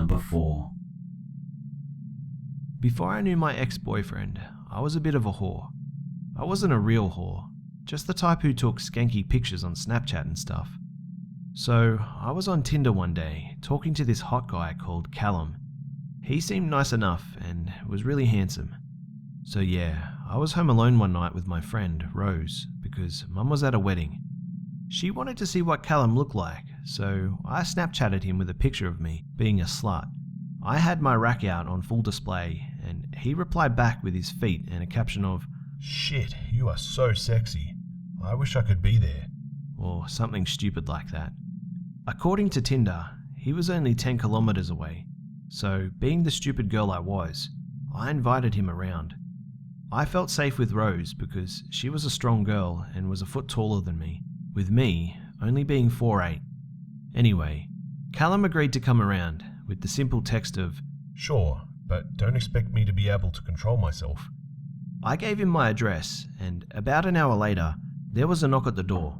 Number 4. Before I knew my ex-boyfriend, I was a bit of a whore. I wasn't a real whore, just the type who took skanky pictures on Snapchat and stuff. So I was on Tinder one day, talking to this hot guy called Callum. He seemed nice enough and was really handsome. So yeah, I was home alone one night with my friend, Rose, because Mum was at a wedding. She wanted to see what Callum looked like, so I Snapchatted him with a picture of me being a slut. I had my rack out on full display, and he replied back with his feet and a caption of, "Shit, you are so sexy. I wish I could be there." or something stupid like that. According to Tinder, he was only 10 kilometers away, so being the stupid girl I was, I invited him around. I felt safe with Rose because she was a strong girl and was a foot taller than me, with me only being 4'8". Anyway, Callum agreed to come around with the simple text of, "Sure, but don't expect me to be able to control myself." I gave him my address, and about an hour later, there was a knock at the door.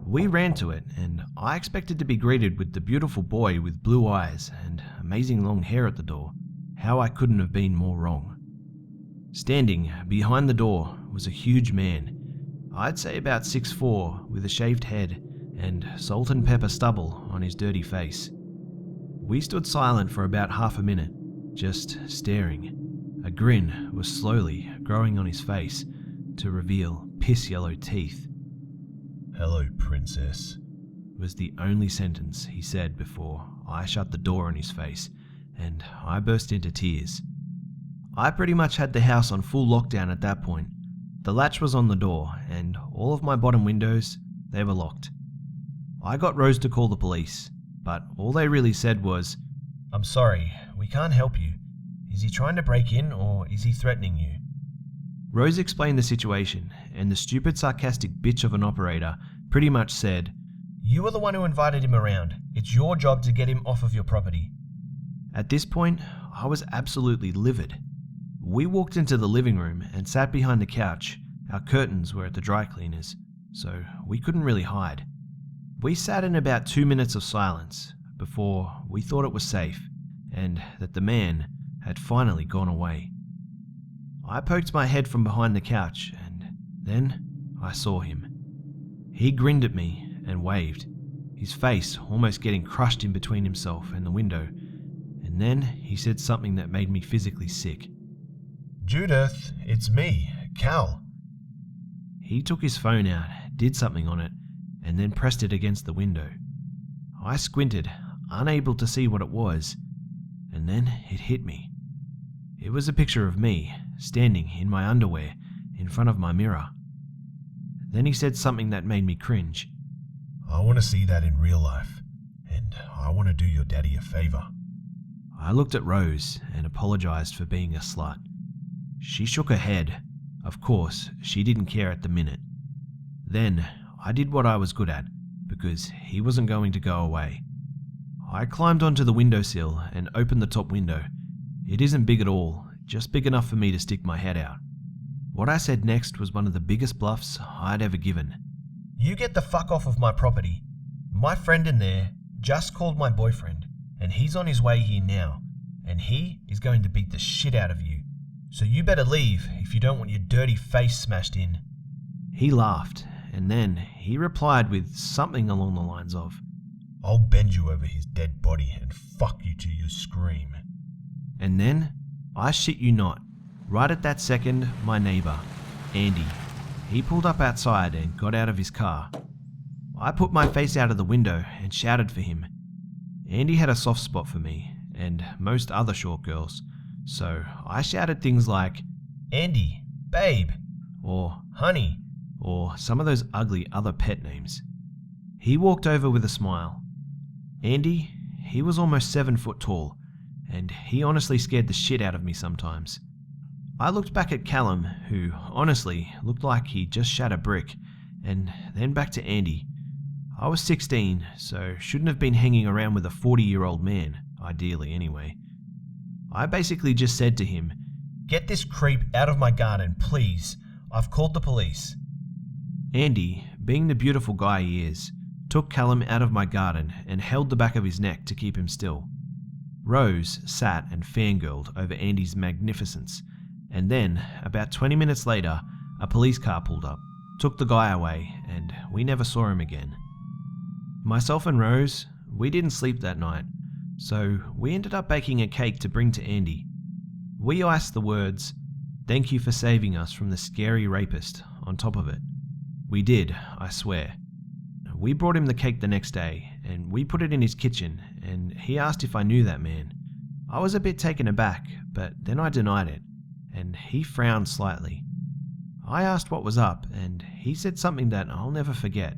We ran to it, and I expected to be greeted with the beautiful boy with blue eyes and amazing long hair at the door. How I couldn't have been more wrong. Standing behind the door was a huge man, I'd say about 6'4", with a shaved head and salt and pepper stubble on his dirty face. We stood silent for about half a minute, just staring. A grin was slowly growing on his face to reveal piss-yellow teeth. "Hello, princess," was the only sentence he said before I shut the door on his face, and I burst into tears. I pretty much had the house on full lockdown at that point. The latch was on the door, and all of my bottom windows, they were locked. I got Rose to call the police, but all they really said was, "I'm sorry, we can't help you. Is he trying to break in or is he threatening you?" Rose explained the situation, and the stupid sarcastic bitch of an operator pretty much said, "You are the one who invited him around. It's your job to get him off of your property." At this point, I was absolutely livid. We walked into the living room and sat behind the couch. Our curtains were at the dry cleaners, so we couldn't really hide. We sat in about 2 minutes of silence before we thought it was safe and that the man had finally gone away. I poked my head from behind the couch, and then I saw him. He grinned at me and waved, his face almost getting crushed in between himself and the window, and then he said something that made me physically sick. "Judith, it's me, Cal." He took his phone out, did something on it, and then pressed it against the window. I squinted, unable to see what it was, and then it hit me. It was a picture of me, standing in my underwear, in front of my mirror. Then he said something that made me cringe. "I want to see that in real life, and I want to do your daddy a favor." I looked at Rose and apologized for being a slut. She shook her head. Of course, she didn't care at the minute. Then I did what I was good at, because he wasn't going to go away. I climbed onto the windowsill and opened the top window. It isn't big at all, just big enough for me to stick my head out. What I said next was one of the biggest bluffs I'd ever given. "You get the fuck off of my property. My friend in there just called my boyfriend, and he's on his way here now, and he is going to beat the shit out of you. So you better leave if you don't want your dirty face smashed in." He laughed, and then he replied with something along the lines of, "I'll bend you over his dead body and fuck you till you scream." And then, I shit you not, right at that second, my neighbour, Andy, he pulled up outside and got out of his car. I put my face out of the window and shouted for him. Andy had a soft spot for me, and most other short girls, so I shouted things like, "Andy, babe," or "Honey," or some of those ugly other pet names. He walked over with a smile. Andy, he was almost 7 foot tall, and he honestly scared the shit out of me sometimes. I looked back at Callum, who honestly looked like he just shat a brick, and then back to Andy. I was 16, so shouldn't have been hanging around with a 40-year-old man, ideally anyway. I basically just said to him, "Get this creep out of my garden, please. I've called the police." Andy, being the beautiful guy he is, took Callum out of my garden and held the back of his neck to keep him still. Rose sat and fangirled over Andy's magnificence, and then, about 20 minutes later, a police car pulled up, took the guy away, and we never saw him again. Myself and Rose, we didn't sleep that night, so we ended up baking a cake to bring to Andy. We iced the words, "Thank you for saving us from the scary rapist," on top of it. We did, I swear. We brought him the cake the next day, and we put it in his kitchen, and he asked if I knew that man. I was a bit taken aback, but then I denied it, and he frowned slightly. I asked what was up, and he said something that I'll never forget.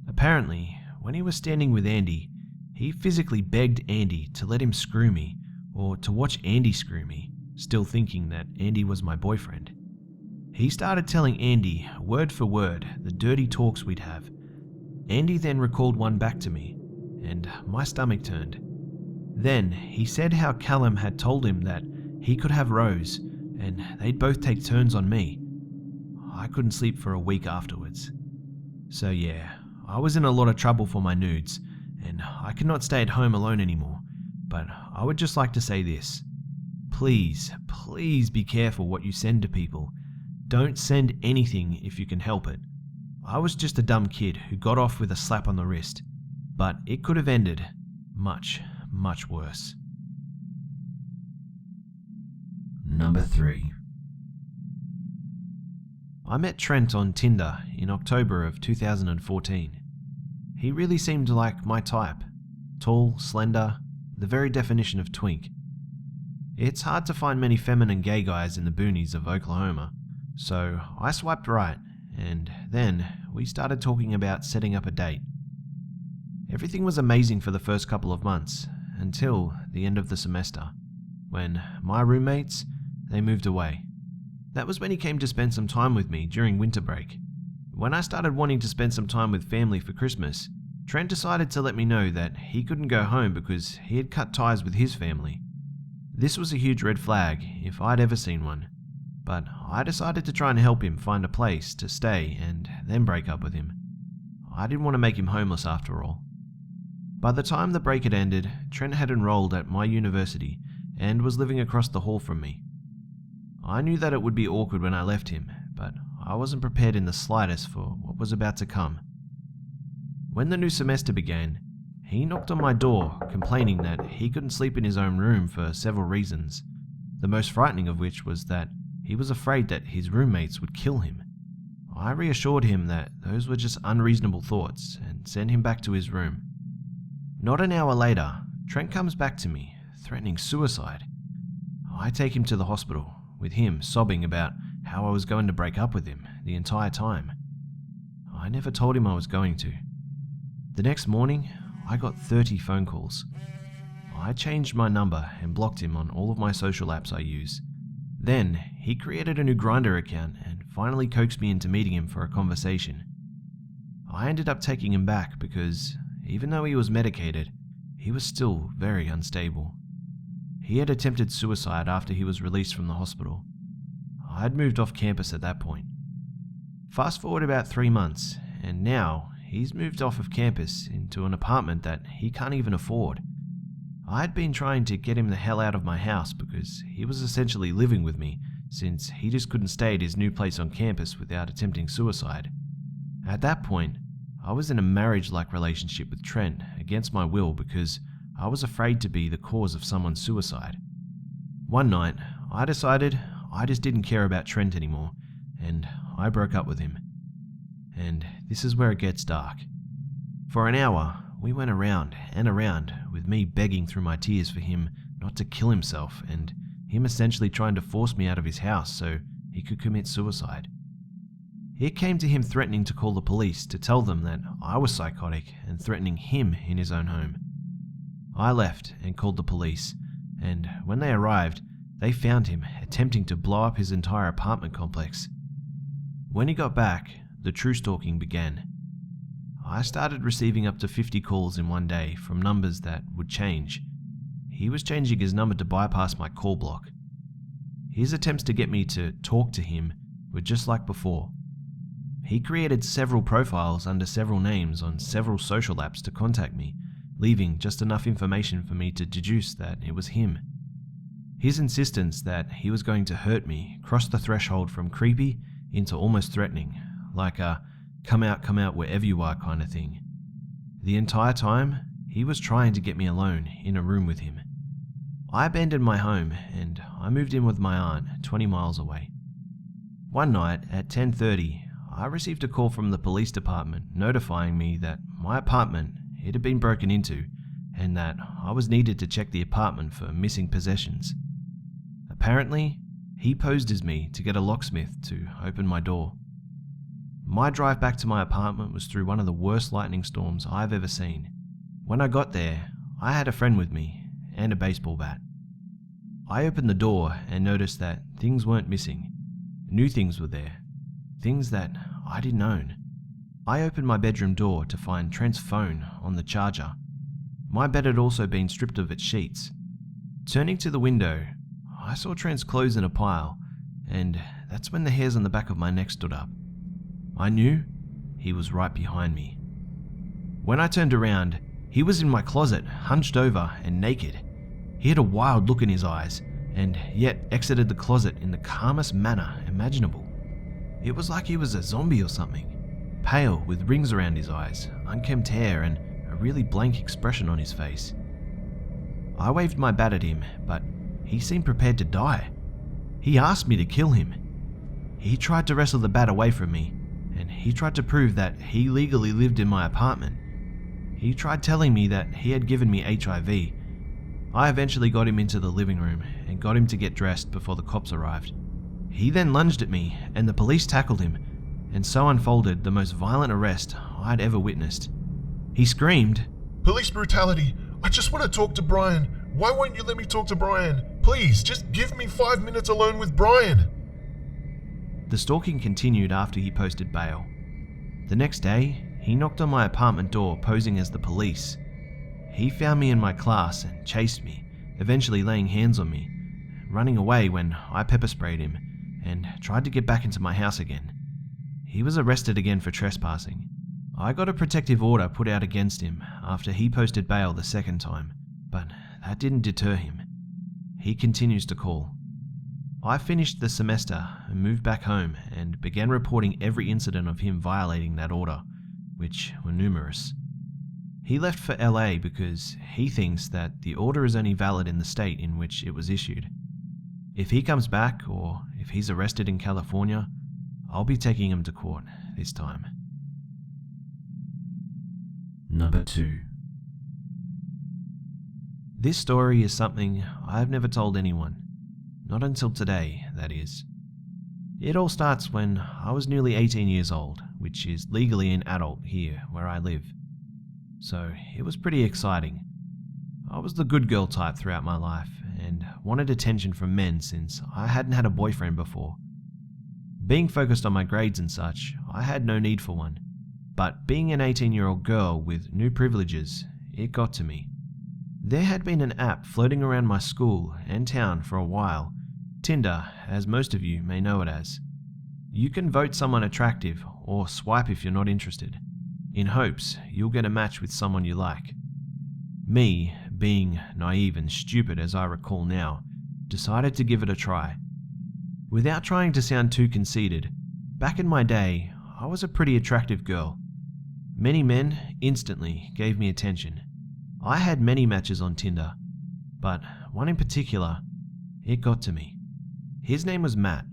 Apparently, when he was standing with Andy, he physically begged Andy to let him screw me, or to watch Andy screw me, still thinking that Andy was my boyfriend. He started telling Andy, word for word, the dirty talks we'd have. Andy then recalled one back to me, and my stomach turned. Then he said how Callum had told him that he could have Rose, and they'd both take turns on me. I couldn't sleep for a week afterwards. So yeah, I was in a lot of trouble for my nudes, and I could not stay at home alone anymore, but I would just like to say this. Please, please be careful what you send to people. Don't send anything if you can help it. I was just a dumb kid who got off with a slap on the wrist, but it could have ended much, much worse. Number 3. I met Trent on Tinder in October of 2014. He really seemed like my type. Tall, slender, the very definition of twink. It's hard to find many feminine gay guys in the boonies of Oklahoma, so I swiped right, and then we started talking about setting up a date. Everything was amazing for the first couple of months, until the end of the semester, when my roommates, they moved away. That was when he came to spend some time with me during winter break. When I started wanting to spend some time with family for Christmas, Trent decided to let me know that he couldn't go home because he had cut ties with his family. This was a huge red flag if I'd ever seen one, but I decided to try and help him find a place to stay and then break up with him. I didn't want to make him homeless after all. By the time the break had ended, Trent had enrolled at my university and was living across the hall from me. I knew that it would be awkward when I left him, but I wasn't prepared in the slightest for what was about to come. When the new semester began, he knocked on my door, complaining that he couldn't sleep in his own room for several reasons, the most frightening of which was that he was afraid that his roommates would kill him. I reassured him that those were just unreasonable thoughts and sent him back to his room. Not an hour later, Trent comes back to me, threatening suicide. I take him to the hospital, with him sobbing about how I was going to break up with him the entire time. I never told him I was going to. The next morning, I got 30 phone calls. I changed my number and blocked him on all of my social apps I use. Then, he created a new Grindr account and finally coaxed me into meeting him for a conversation. I ended up taking him back because, even though he was medicated, he was still very unstable. He had attempted suicide after he was released from the hospital. I had moved off campus at that point. Fast forward about 3 months, and now he's moved off of campus into an apartment that he can't even afford. I had been trying to get him the hell out of my house because he was essentially living with me, since he just couldn't stay at his new place on campus without attempting suicide. At that point, I was in a marriage-like relationship with Trent against my will because I was afraid to be the cause of someone's suicide. One night, I decided I just didn't care about Trent anymore, and I broke up with him. And this is where it gets dark. For an hour, we went around and around, with me begging through my tears for him not to kill himself, and him essentially trying to force me out of his house so he could commit suicide. It came to him threatening to call the police to tell them that I was psychotic and threatening him in his own home. I left and called the police, and when they arrived, they found him attempting to blow up his entire apartment complex. When he got back, the true stalking began. I started receiving up to 50 calls in one day from numbers that would change. He was changing his number to bypass my call block. His attempts to get me to talk to him were just like before. He created several profiles under several names on several social apps to contact me, leaving just enough information for me to deduce that it was him. His insistence that he was going to hurt me crossed the threshold from creepy into almost threatening, like a come out wherever you are kind of thing. The entire time, he was trying to get me alone in a room with him. I abandoned my home and I moved in with my aunt 20 miles away. One night at 10:30, I received a call from the police department notifying me that my apartment had been broken into and that I was needed to check the apartment for missing possessions. Apparently, he posed as me to get a locksmith to open my door. My drive back to my apartment was through one of the worst lightning storms I've ever seen. When I got there, I had a friend with me and a baseball bat. I opened the door and noticed that things weren't missing. New things were there, things that I didn't own. I opened my bedroom door to find Trent's phone on the charger. My bed had also been stripped of its sheets. Turning to the window, I saw Trent's clothes in a pile, and that's when the hairs on the back of my neck stood up. I knew he was right behind me. When I turned around, he was in my closet, hunched over and naked. He had a wild look in his eyes, and yet exited the closet in the calmest manner imaginable. It was like he was a zombie or something, pale with rings around his eyes, unkempt hair, and a really blank expression on his face. I waved my bat at him, but he seemed prepared to die. He asked me to kill him. He tried to wrestle the bat away from me, and he tried to prove that he legally lived in my apartment. He tried telling me that he had given me HIV. I eventually got him into the living room and got him to get dressed before the cops arrived. He then lunged at me and the police tackled him, and so unfolded the most violent arrest I'd ever witnessed. He screamed, "Police brutality! I just want to talk to Brian. Why won't you let me talk to Brian? Please, just give me 5 minutes alone with Brian." The stalking continued after he posted bail. The next day, he knocked on my apartment door posing as the police. He found me in my class and chased me, eventually laying hands on me, running away when I pepper sprayed him and tried to get back into my house again. He was arrested again for trespassing. I got a protective order put out against him after he posted bail the second time, but that didn't deter him. He continues to call. I finished the semester and moved back home and began reporting every incident of him violating that order, which were numerous. He left for LA because he thinks that the order is only valid in the state in which it was issued. If he comes back, or if he's arrested in California, I'll be taking him to court this time. Number 2. This story is something I've never told anyone. Not until today, that is. It all starts when I was nearly 18 years old, which is legally an adult here where I live. So it was pretty exciting. I was the good girl type throughout my life and wanted attention from men since I hadn't had a boyfriend before. Being focused on my grades and such, I had no need for one. But being an 18-year-old girl with new privileges, it got to me. There had been an app floating around my school and town for a while, Tinder, as most of you may know it as. You can vote someone attractive or swipe if you're not interested, in hopes you'll get a match with someone you like. Me, being naive and stupid as I recall now, decided to give it a try. Without trying to sound too conceited, back in my day, I was a pretty attractive girl. Many men instantly gave me attention. I had many matches on Tinder, but one in particular, it got to me. His name was Matt.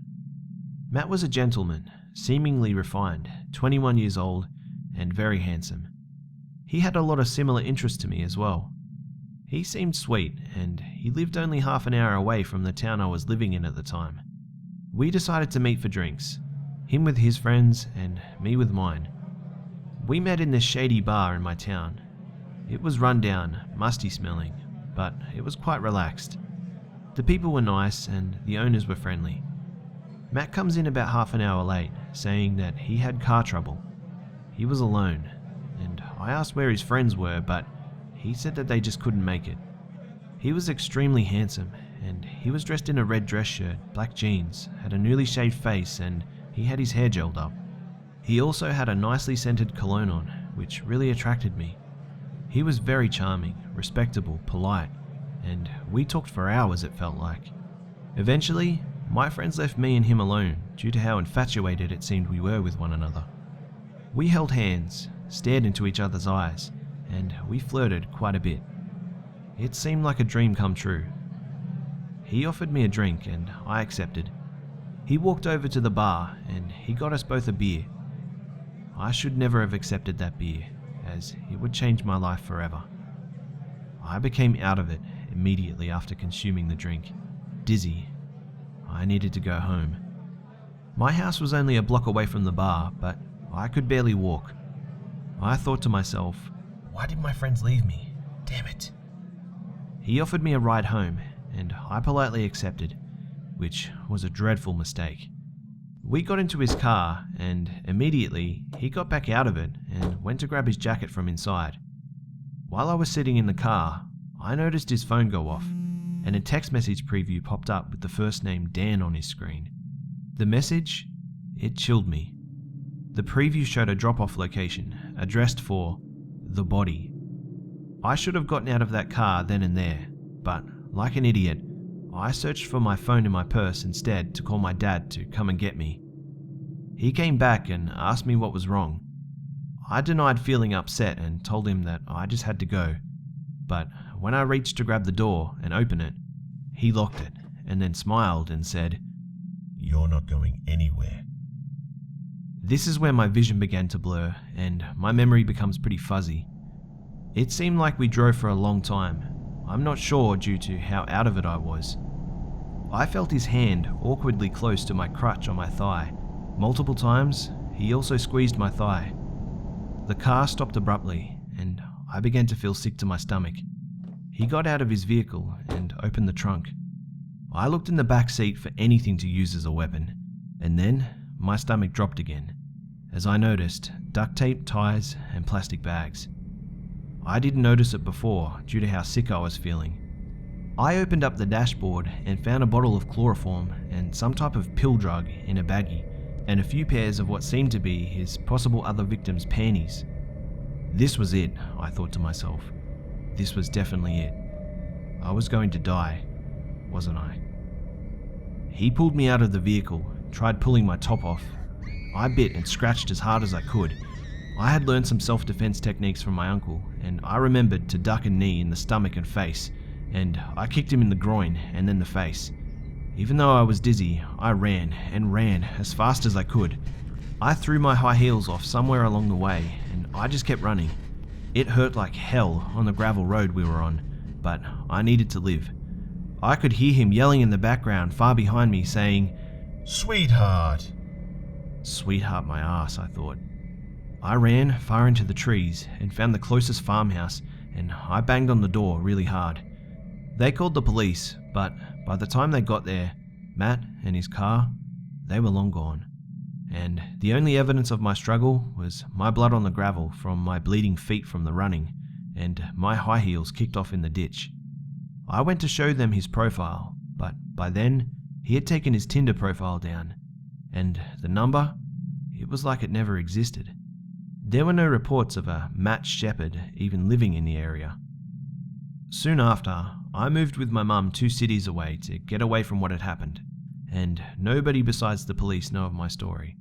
Matt was a gentleman, seemingly refined, 21 years old, and very handsome. He had a lot of similar interests to me as well. He seemed sweet, and he lived only half an hour away from the town I was living in at the time. We decided to meet for drinks, him with his friends and me with mine. We met in this shady bar in my town. It was run down, musty smelling, but it was quite relaxed. The people were nice and the owners were friendly. Matt comes in about half an hour late, saying that he had car trouble. He was alone, and I asked where his friends were, but he said that they just couldn't make it. He was extremely handsome, and he was dressed in a red dress shirt, black jeans, had a newly shaved face, and he had his hair gelled up. He also had a nicely scented cologne on, which really attracted me. He was very charming, respectable, polite, and we talked for hours, it felt like. Eventually, my friends left me and him alone due to how infatuated it seemed we were with one another. We held hands, stared into each other's eyes, and we flirted quite a bit. It seemed like a dream come true. He offered me a drink and I accepted. He walked over to the bar and he got us both a beer. I should never have accepted that beer, as it would change my life forever. I became out of it immediately after consuming the drink, dizzy. I needed to go home. My house was only a block away from the bar, but I could barely walk. I thought to myself, Why did my friends leave me? Damn it. he offered me a ride home, and I politely accepted, which was a dreadful mistake. We got into his car, and immediately he got back out of it and went to grab his jacket from inside. While I was sitting in the car, I noticed his phone go off, and a text message preview popped up with the first name Dan on his screen. The message, it chilled me. The preview showed a drop-off location, addressed for the body. I should have gotten out of that car then and there, but like an idiot, I searched for my phone in my purse instead to call my dad to come and get me. He came back and asked me what was wrong. I denied feeling upset and told him that I just had to go, but when I reached to grab the door and open it, he locked it and then smiled and said, You're not going anywhere. This is where my vision began to blur and my memory becomes pretty fuzzy. It seemed like we drove for a long time. I'm not sure due to how out of it I was. I felt his hand awkwardly close to my crutch on my thigh. Multiple times, he also squeezed my thigh. The car stopped abruptly and I began to feel sick to my stomach. He got out of his vehicle and opened the trunk. I looked in the back seat for anything to use as a weapon, and then my stomach dropped again, as I noticed duct tape, ties, and plastic bags. I didn't notice it before due to how sick I was feeling. I opened up the dashboard and found a bottle of chloroform and some type of pill drug in a baggie, and a few pairs of what seemed to be his possible other victim's panties. This was it, I thought to myself. This was definitely it. I was going to die, wasn't I? He pulled me out of the vehicle, tried pulling my top off. I bit and scratched as hard as I could. I had learned some self-defense techniques from my uncle, and I remembered to duck a knee in the stomach and face, and I kicked him in the groin and then the face. Even though I was dizzy, I ran and ran as fast as I could. I threw my high heels off somewhere along the way, and I just kept running. It hurt like hell on the gravel road we were on, but I needed to live. I could hear him yelling in the background far behind me saying, Sweetheart. Sweetheart my ass, I thought. I ran far into the trees and found the closest farmhouse, and I banged on the door really hard. They called the police, but by the time they got there, Matt and his car, they were long gone. And the only evidence of my struggle was my blood on the gravel from my bleeding feet from the running, and my high heels kicked off in the ditch. I went to show them his profile, but by then, he had taken his Tinder profile down, and the number, it was like it never existed. There were no reports of a Matt Shepherd even living in the area. Soon after, I moved with my mum 2 cities away to get away from what had happened, and nobody besides the police know of my story.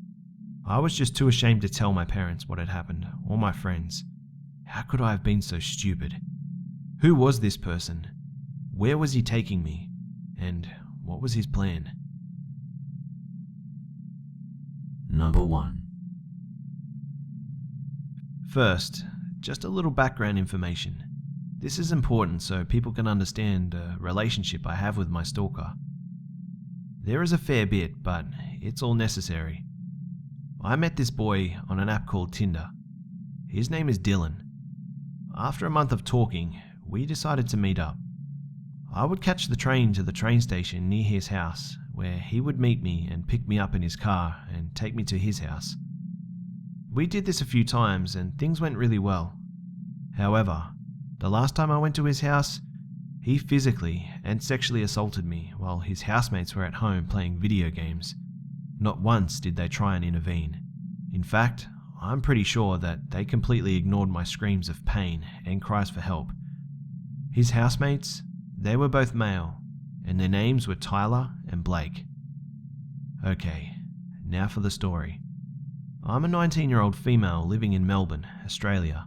I was just too ashamed to tell my parents what had happened, or my friends. How could I have been so stupid? Who was this person? Where was he taking me? And what was his plan? Number 1. First, just a little background information. This is important so people can understand the relationship I have with my stalker. There is a fair bit, but it's all necessary. I met this boy on an app called Tinder. His name is Dylan. After a month of talking, we decided to meet up. I would catch the train to the train station near his house, where he would meet me and pick me up in his car and take me to his house. We did this a few times and things went really well. However, the last time I went to his house, he physically and sexually assaulted me while his housemates were at home playing video games. Not once did they try and intervene. In fact, I'm pretty sure that they completely ignored my screams of pain and cries for help. His housemates, they were both male, and their names were Tyler and Blake. Okay, now for the story. I'm a 19-year-old female living in Melbourne, Australia.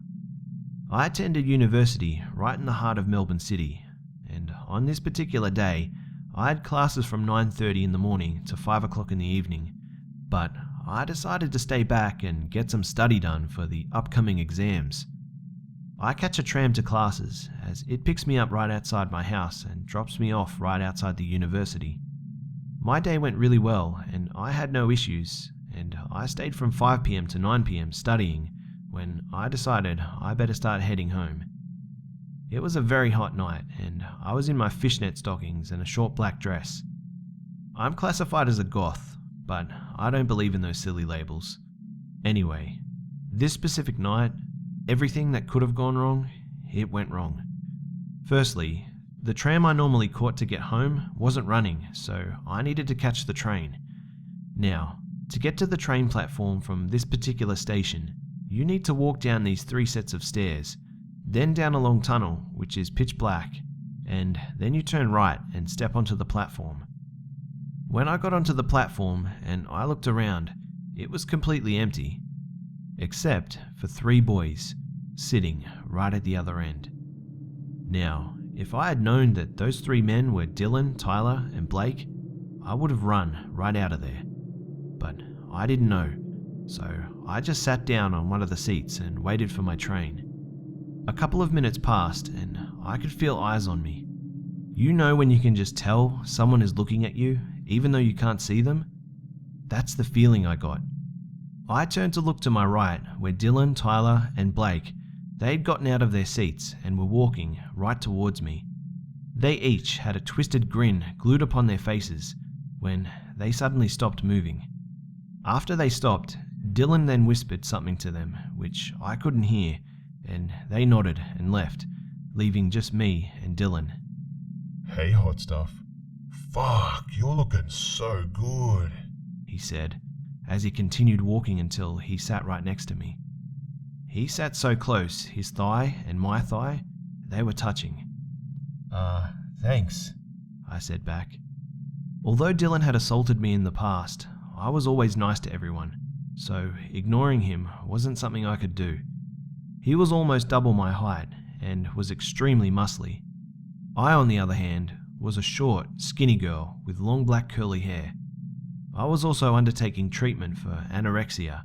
I attended university right in the heart of Melbourne City, and on this particular day, I had classes from 9:30 in the morning to 5 o'clock in the evening, but I decided to stay back and get some study done for the upcoming exams. I catch a tram to classes, as it picks me up right outside my house and drops me off right outside the university. My day went really well, and I had no issues, and I stayed from 5 PM to 9 PM studying when I decided I better start heading home. It was a very hot night, and I was in my fishnet stockings and a short black dress. I'm classified as a goth, but I don't believe in those silly labels. Anyway, this specific night, everything that could have gone wrong, it went wrong. Firstly, the tram I normally caught to get home wasn't running, so I needed to catch the train. Now, to get to the train platform from this particular station, you need to walk down these 3 sets of stairs, then down a long tunnel, which is pitch black, and then you turn right and step onto the platform. When I got onto the platform and I looked around, it was completely empty, except for 3 boys sitting right at the other end. Now, if I had known that those 3 men were Dylan, Tyler, and Blake, I would have run right out of there. But I didn't know, so I just sat down on one of the seats and waited for my train. A couple of minutes passed and I could feel eyes on me. You know when you can just tell someone is looking at you, even though you can't see them? That's the feeling I got. I turned to look to my right, where Dylan, Tyler, and Blake, they had gotten out of their seats and were walking right towards me. They each had a twisted grin glued upon their faces when they suddenly stopped moving. After they stopped, Dylan then whispered something to them, which I couldn't hear, and they nodded and left, leaving just me and Dylan. Hey, hot stuff. Fuck, you're looking so good. He said, as he continued walking until he sat right next to me. He sat so close, his thigh and my thigh, they were touching. Thanks, I said back. Although Dylan had assaulted me in the past, I was always nice to everyone, so ignoring him wasn't something I could do. He was almost double my height and was extremely muscly. I, on the other hand, was a short, skinny girl with long black curly hair. I was also undertaking treatment for anorexia,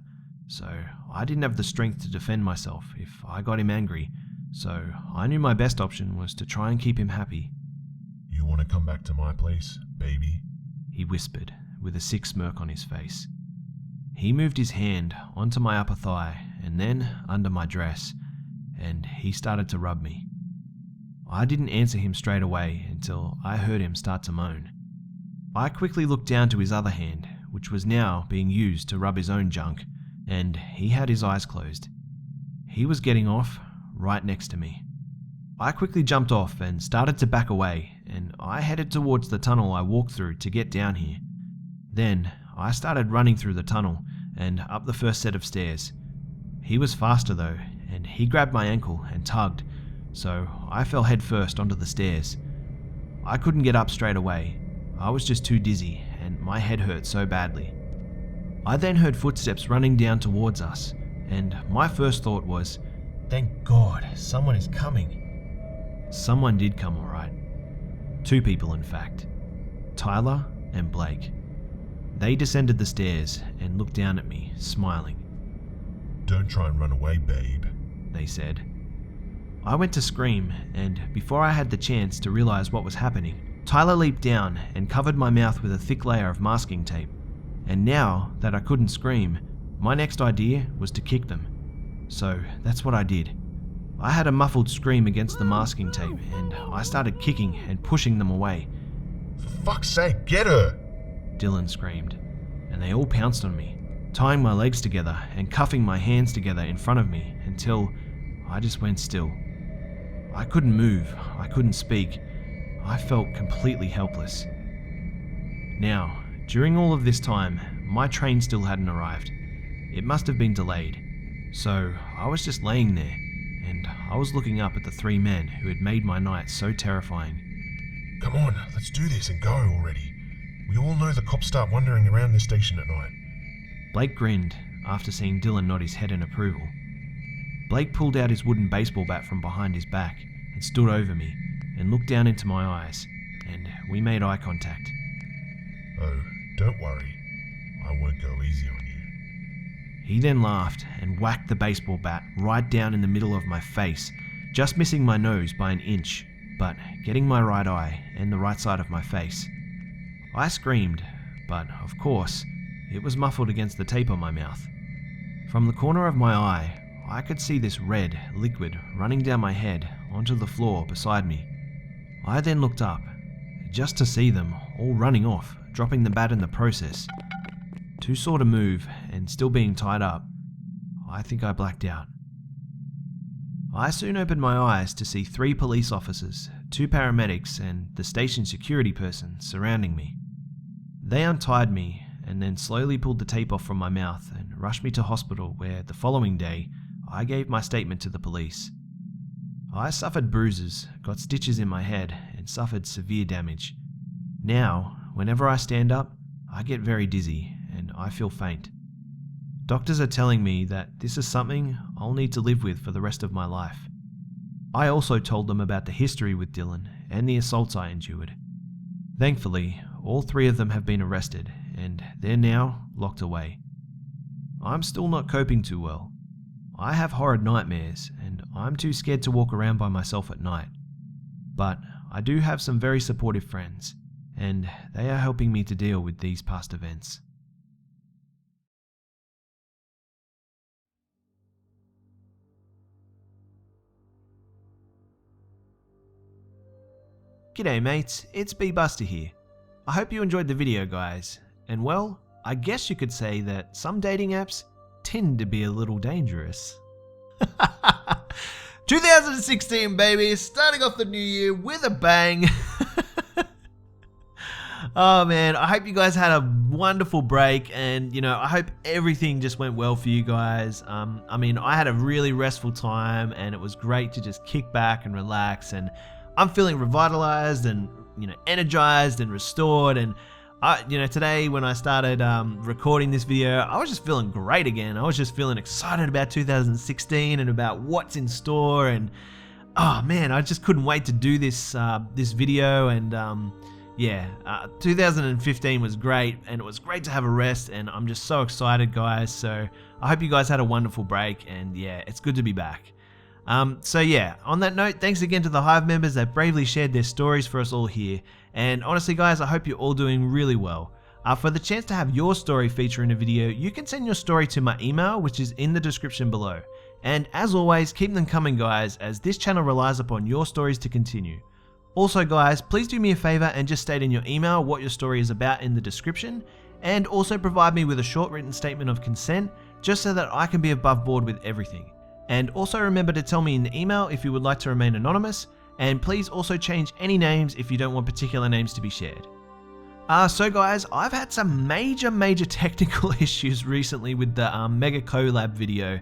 so I didn't have the strength to defend myself if I got him angry, so I knew my best option was to try and keep him happy. You want to come back to my place, baby? He whispered, with a sick smirk on his face. He moved his hand onto my upper thigh and then under my dress, and he started to rub me. I didn't answer him straight away until I heard him start to moan. I quickly looked down to his other hand, which was now being used to rub his own junk, and he had his eyes closed. He was getting off right next to me. I quickly jumped off and started to back away, and I headed towards the tunnel I walked through to get down here. Then I started running through the tunnel and up the first set of stairs. He was faster though, and he grabbed my ankle and tugged, so I fell headfirst onto the stairs. I couldn't get up straight away. I was just too dizzy, and my head hurt so badly. I then heard footsteps running down towards us, and my first thought was, Thank God, someone is coming. someone did come alright. 2 people in fact. Tyler and Blake. They descended the stairs and looked down at me, smiling. Don't try and run away, babe, they said. I went to scream, and before I had the chance to realize what was happening, Tyler leaped down and covered my mouth with a thick layer of masking tape. And now that I couldn't scream, my next idea was to kick them. So that's what I did. I had a muffled scream against the masking tape, and I started kicking and pushing them away. For fuck's sake, get her! Dylan screamed, and they all pounced on me, tying my legs together and cuffing my hands together in front of me until I just went still. I couldn't move, I couldn't speak. I felt completely helpless. Now, during all of this time, my train still hadn't arrived. It must have been delayed, So I was just laying there, and I was looking up at the three men who had made my night so terrifying. Come on, let's do this and go already. We all know the cops start wandering around this station at night. Blake grinned after seeing Dylan nod his head in approval. Blake pulled out his wooden baseball bat from behind his back and stood over me and looked down into my eyes, and we made eye contact. Oh, don't worry. I won't go easy on you. He then laughed and whacked the baseball bat right down in the middle of my face, just missing my nose by an inch, but getting my right eye and the right side of my face. I screamed, but of course, it was muffled against the tape on my mouth. From the corner of my eye, I could see this red liquid running down my head onto the floor beside me. I then looked up, just to see them all running off, dropping the bat in the process. Too sore to move and still being tied up, I think I blacked out. I soon opened my eyes to see 3 police officers, 2 paramedics, and the station security person surrounding me. They untied me and then slowly pulled the tape off from my mouth and rushed me to hospital, where the following day I gave my statement to the police. I suffered bruises, got stitches in my head, and suffered severe damage. Now, whenever I stand up, I get very dizzy and I feel faint. Doctors are telling me that this is something I'll need to live with for the rest of my life. I also told them about the history with Dylan and the assaults I endured. Thankfully, all 3 of them have been arrested and they're now locked away. I'm still not coping too well. I have horrid nightmares and I'm too scared to walk around by myself at night. But I do have some very supportive friends, and they are helping me to deal with these past events. G'day mates, it's Busta here. I hope you enjoyed the video, guys. And well, I guess you could say that some dating apps tend to be a little dangerous. 2016, baby, starting off the new year with a bang. Oh man, I hope you guys had a wonderful break, and I hope everything just went well for you guys. I had a really restful time, and it was great to just kick back and relax, and I'm feeling revitalized and energized and restored. And today when I started recording this video, I was just feeling great again. I was just feeling excited about 2016 and about what's in store, and oh man, I just couldn't wait to do this video. And 2015 was great, and it was great to have a rest, and I'm just so excited, guys. So I hope you guys had a wonderful break, and yeah, it's good to be back. On that note, thanks again to the Hive members that bravely shared their stories for us all here. And honestly guys, I hope you're all doing really well. For the chance to have your story feature in a video, you can send your story to my email, which is in the description below. And as always, keep them coming, guys, as this channel relies upon your stories to continue. Also guys, please do me a favor and just state in your email what your story is about in the description, and also provide me with a short written statement of consent, just so that I can be above board with everything. And also remember to tell me in the email if you would like to remain anonymous, and please also change any names if you don't want particular names to be shared. So guys, I've had some major technical issues recently with the Mega Collab video.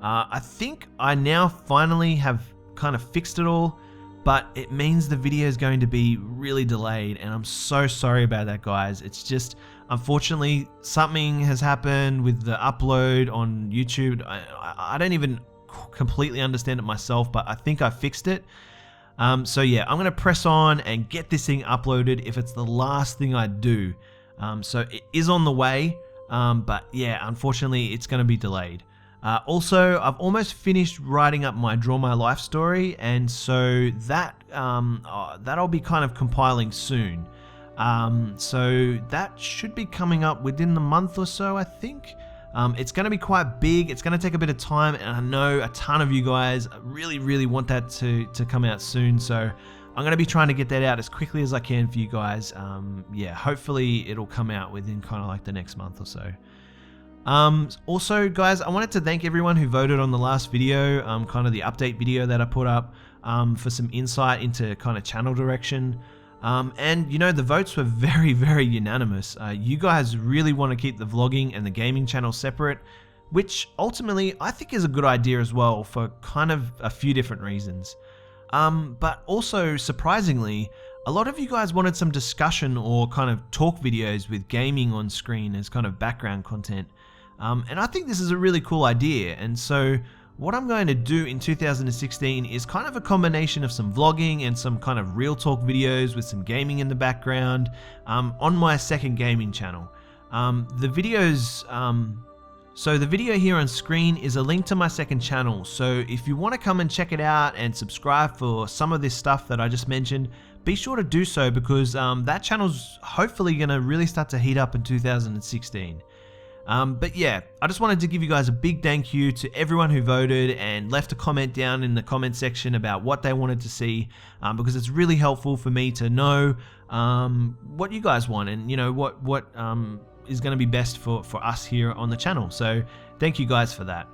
I think I now finally have kind of fixed it all, but it means the video is going to be really delayed, and I'm so sorry about that, guys. It's just, unfortunately, something has happened with the upload on YouTube. I don't even completely understand it myself, but I think I fixed it. I'm gonna press on and get this thing uploaded if it's the last thing I do. So it is on the way, but yeah, unfortunately it's gonna be delayed. Also, I've almost finished writing up my Draw My Life story, and so that'll be kind of compiling soon. So that should be coming up within the month or so, I think. It's going to be quite big. It's going to take a bit of time, and I know a ton of you guys really want that to come out soon. So I'm going to be trying to get that out as quickly as I can for you guys. Hopefully it'll come out within kind of like the next month or so. Also guys, I wanted to thank everyone who voted on the last video, kind of the update video that I put up, for some insight into kind of channel direction. And the votes were very unanimous. You guys really want to keep the vlogging and the gaming channel separate, which ultimately I think is a good idea as well for kind of a few different reasons. But also, surprisingly, a lot of you guys wanted some discussion or kind of talk videos with gaming on screen as kind of background content. And I think this is a really cool idea. And so what I'm going to do in 2016 is kind of a combination of some vlogging and some kind of real talk videos with some gaming in the background on my second gaming channel. The videos, so the video here on screen is a link to my second channel. So if you want to come and check it out and subscribe for some of this stuff that I just mentioned, be sure to do so, because that channel's hopefully going to really start to heat up in 2016. But yeah, I just wanted to give you guys a big thank you to everyone who voted and left a comment down in the comment section about what they wanted to see, because it's really helpful for me to know what you guys want and, you know, what is going to be best for us here on the channel. So thank you guys for that.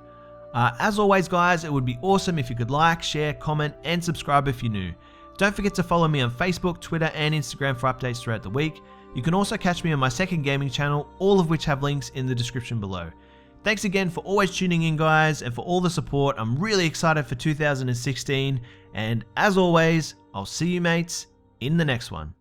As always, guys, it would be awesome if you could like, share, comment, and subscribe if you're new. Don't forget to follow me on Facebook, Twitter, and Instagram for updates throughout the week. You can also catch me on my second gaming channel, all of which have links in the description below. Thanks again for always tuning in, guys, and for all the support. I'm really excited for 2016, and as always, I'll see you mates in the next one.